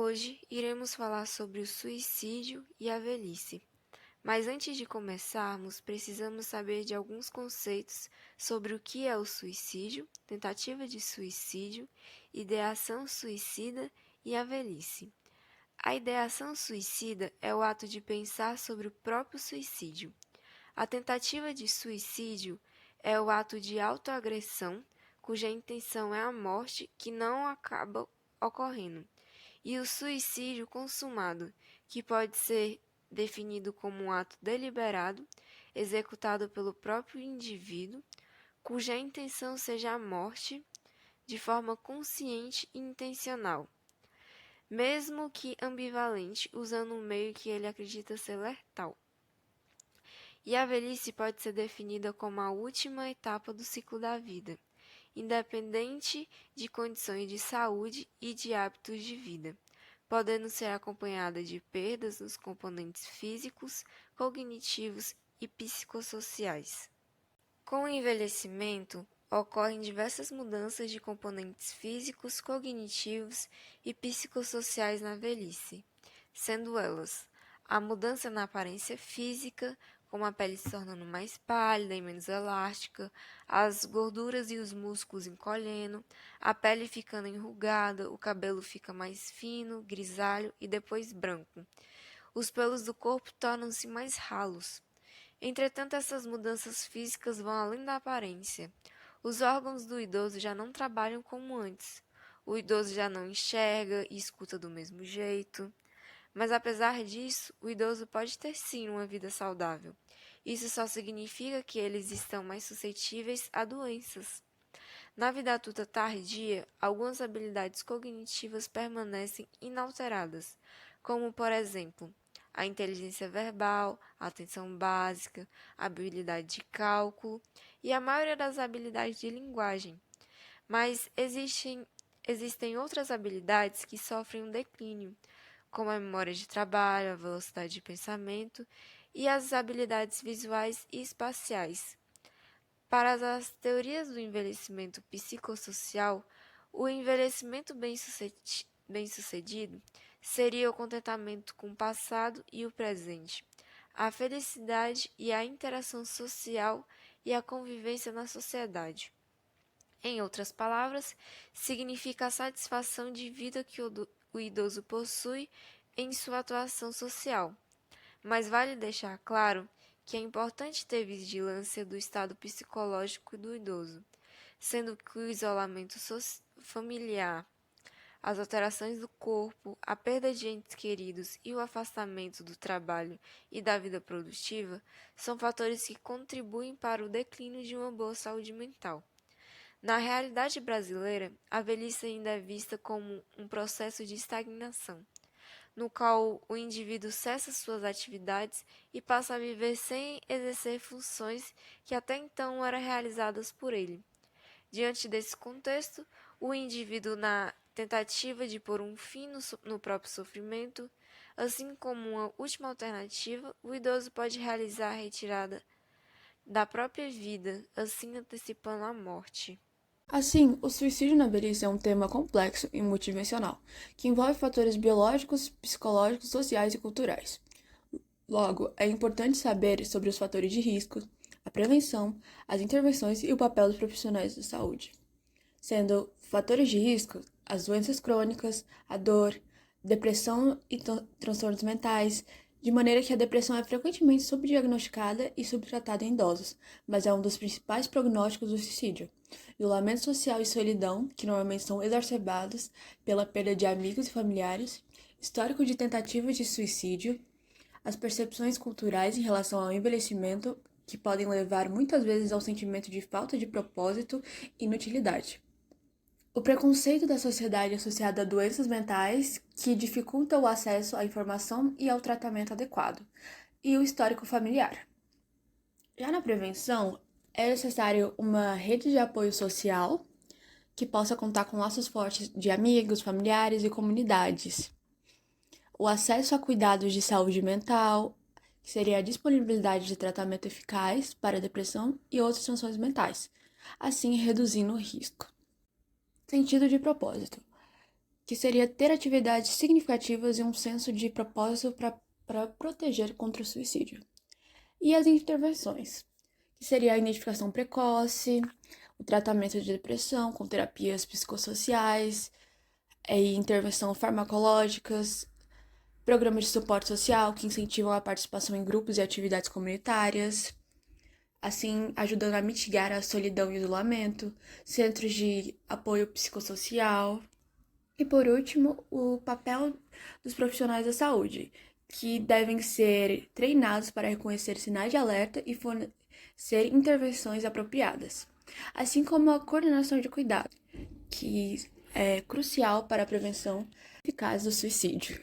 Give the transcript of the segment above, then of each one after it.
Hoje iremos falar sobre o suicídio e a velhice. Mas antes de começarmos, precisamos saber de alguns conceitos sobre o que é o suicídio, tentativa de suicídio, ideação suicida e a velhice. A ideação suicida é o ato de pensar sobre o próprio suicídio. A tentativa de suicídio é o ato de autoagressão, cuja intenção é a morte que não acaba ocorrendo, e o suicídio consumado, que pode ser definido como um ato deliberado, executado pelo próprio indivíduo, cuja intenção seja a morte, de forma consciente e intencional, mesmo que ambivalente, usando um meio que ele acredita ser letal. E a velhice pode ser definida como a última etapa do ciclo da vida, independente de condições de saúde e de hábitos de vida, podendo ser acompanhada de perdas nos componentes físicos, cognitivos e psicossociais. Com o envelhecimento, ocorrem diversas mudanças de componentes físicos, cognitivos e psicossociais na velhice, sendo elas a mudança na aparência física, como a pele se tornando mais pálida e menos elástica, as gorduras e os músculos encolhendo, a pele ficando enrugada, o cabelo fica mais fino, grisalho e depois branco. Os pelos do corpo tornam-se mais ralos. Entretanto, essas mudanças físicas vão além da aparência. Os órgãos do idoso já não trabalham como antes. O idoso já não enxerga e escuta do mesmo jeito. Mas apesar disso, o idoso pode ter sim uma vida saudável. Isso só significa que eles estão mais suscetíveis a doenças. Na vida adulta tardia, algumas habilidades cognitivas permanecem inalteradas, como, por exemplo, a inteligência verbal, a atenção básica, a habilidade de cálculo e a maioria das habilidades de linguagem. Mas existem outras habilidades que sofrem um declínio, como a memória de trabalho, a velocidade de pensamento e as habilidades visuais e espaciais. Para as teorias do envelhecimento psicossocial, o envelhecimento bem-sucedido seria o contentamento com o passado e o presente, a felicidade e a interação social e a convivência na sociedade. Em outras palavras, significa a satisfação de vida que o idoso possui em sua atuação social. Mas vale deixar claro que é importante ter vigilância do estado psicológico do idoso, sendo que o isolamento familiar, as alterações do corpo, a perda de entes queridos e o afastamento do trabalho e da vida produtiva são fatores que contribuem para o declínio de uma boa saúde mental. Na realidade brasileira, a velhice ainda é vista como um processo de estagnação, no qual o indivíduo cessa suas atividades e passa a viver sem exercer funções que até então eram realizadas por ele. Diante desse contexto, o indivíduo, na tentativa de pôr um fim no próprio sofrimento, assim como uma última alternativa, o idoso pode realizar a retirada da própria vida, assim antecipando a morte. Assim, o suicídio na velhice é um tema complexo e multidimensional, que envolve fatores biológicos, psicológicos, sociais e culturais. Logo, é importante saber sobre os fatores de risco, a prevenção, as intervenções e o papel dos profissionais de saúde. Sendo fatores de risco as doenças crônicas, a dor, depressão e transtornos mentais, de maneira que a depressão é frequentemente subdiagnosticada e subtratada em idosos, mas é um dos principais prognósticos do suicídio. Isolamento social e solidão, que normalmente são exacerbados pela perda de amigos e familiares, histórico de tentativas de suicídio, as percepções culturais em relação ao envelhecimento, que podem levar muitas vezes ao sentimento de falta de propósito e inutilidade. O preconceito da sociedade associado a doenças mentais que dificulta o acesso à informação e ao tratamento adequado, e o histórico familiar. Já na prevenção, é necessário uma rede de apoio social que possa contar com laços fortes de amigos, familiares e comunidades. O acesso a cuidados de saúde mental, que seria a disponibilidade de tratamento eficaz para a depressão e outros transtornos mentais, assim reduzindo o risco. Sentido de propósito. que seria ter atividades significativas e um senso de propósito para proteger contra o suicídio. E as intervenções, que seria a identificação precoce, o tratamento de depressão com terapias psicossociais, e intervenção farmacológicas, programas de suporte social que incentivam a participação em grupos e atividades comunitárias, assim ajudando a mitigar a solidão e isolamento, centros de apoio psicossocial. E por último, o papel dos profissionais da saúde, que devem ser treinados para reconhecer sinais de alerta e fornecer intervenções apropriadas, assim como a coordenação de cuidado, que é crucial para a prevenção eficaz do suicídio.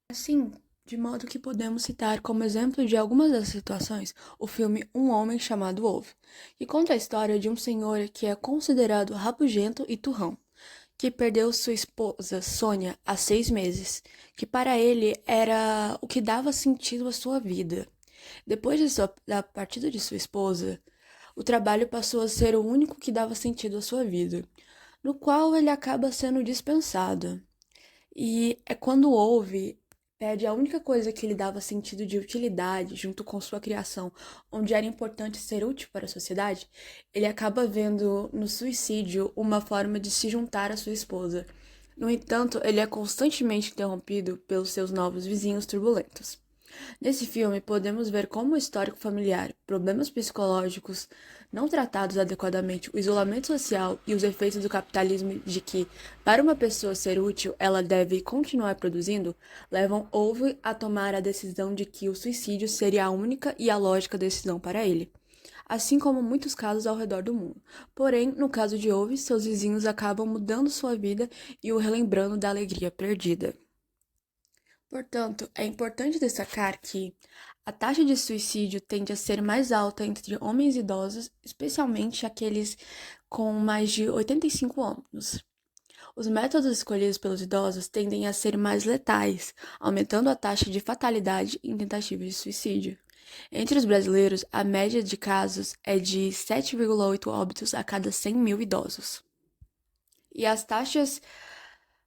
Assim, de modo que podemos citar como exemplo de algumas das situações o filme Um Homem Chamado Ove, que conta a história de um senhor que é considerado rabugento e turrão, que perdeu sua esposa, Sônia, há 6 meses, que para ele era o que dava sentido à sua vida. Depois da partida de sua esposa, o trabalho passou a ser o único que dava sentido à sua vida, no qual ele acaba sendo dispensado. E é quando ouve, perde a única coisa que lhe dava sentido de utilidade, junto com sua criação, onde era importante ser útil para a sociedade, ele acaba vendo no suicídio uma forma de se juntar à sua esposa. No entanto, ele é constantemente interrompido pelos seus novos vizinhos turbulentos. Nesse filme, podemos ver como o histórico familiar, problemas psicológicos não tratados adequadamente, o isolamento social e os efeitos do capitalismo de que, para uma pessoa ser útil, ela deve continuar produzindo, levam Ove a tomar a decisão de que o suicídio seria a única e a lógica decisão para ele. Assim como muitos casos ao redor do mundo. Porém, no caso de Ove, seus vizinhos acabam mudando sua vida e o relembrando da alegria perdida. Portanto, é importante destacar que a taxa de suicídio tende a ser mais alta entre homens idosos, especialmente aqueles com mais de 85 anos. Os métodos escolhidos pelos idosos tendem a ser mais letais, aumentando a taxa de fatalidade em tentativas de suicídio. Entre os brasileiros, a média de casos é de 7,8 óbitos a cada 100 mil idosos. E as taxas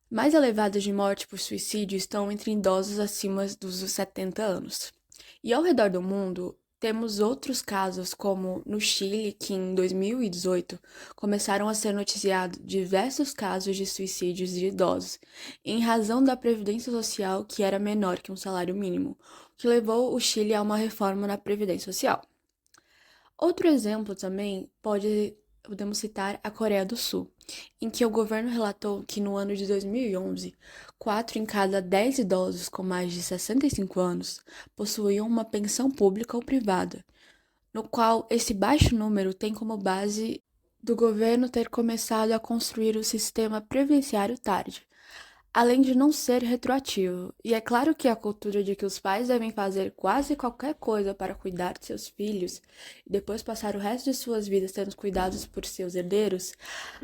mais elevadas de morte por suicídio estão entre idosos acima dos 70 anos. E ao redor do mundo, temos outros casos, como no Chile, que em 2018 começaram a ser noticiados diversos casos de suicídios de idosos, em razão da previdência social que era menor que um salário mínimo, o que levou o Chile a uma reforma na previdência social. Outro exemplo também podemos citar a Coreia do Sul, em que o governo relatou que no ano de 2011, 4 em cada 10 idosos com mais de 65 anos possuíam uma pensão pública ou privada, no qual esse baixo número tem como base do governo ter começado a construir o sistema previdenciário tarde, além de não ser retroativo. E é claro que a cultura de que os pais devem fazer quase qualquer coisa para cuidar de seus filhos e depois passar o resto de suas vidas sendo cuidados por seus herdeiros,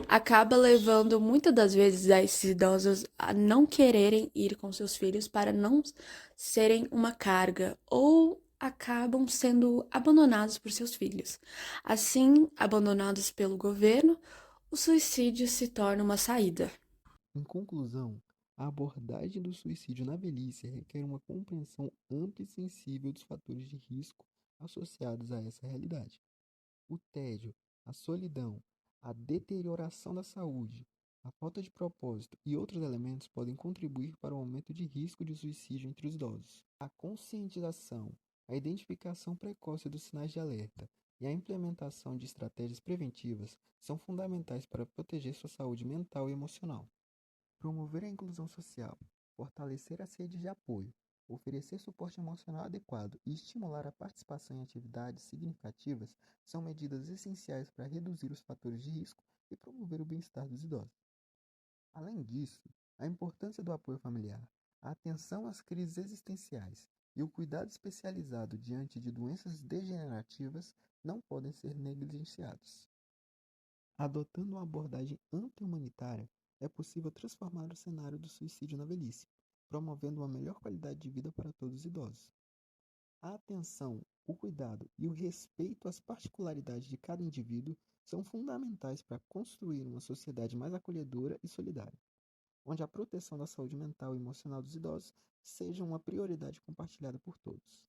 acaba levando muitas das vezes a esses idosos a não quererem ir com seus filhos para não serem uma carga ou acabam sendo abandonados por seus filhos. Assim, abandonados pelo governo, o suicídio se torna uma saída. Em conclusão, a abordagem do suicídio na velhice requer uma compreensão ampla e sensível dos fatores de risco associados a essa realidade. O tédio, a solidão, a deterioração da saúde, a falta de propósito e outros elementos podem contribuir para o aumento de risco de suicídio entre os idosos. A conscientização, a identificação precoce dos sinais de alerta e a implementação de estratégias preventivas são fundamentais para proteger sua saúde mental e emocional. Promover a inclusão social, fortalecer as redes de apoio, oferecer suporte emocional adequado e estimular a participação em atividades significativas são medidas essenciais para reduzir os fatores de risco e promover o bem-estar dos idosos. Além disso, a importância do apoio familiar, a atenção às crises existenciais e o cuidado especializado diante de doenças degenerativas não podem ser negligenciados. Adotando uma abordagem ampla e humanitária, é possível transformar o cenário do suicídio na velhice, promovendo uma melhor qualidade de vida para todos os idosos. A atenção, o cuidado e o respeito às particularidades de cada indivíduo são fundamentais para construir uma sociedade mais acolhedora e solidária. onde a proteção da saúde mental e emocional dos idosos seja uma prioridade compartilhada por todos.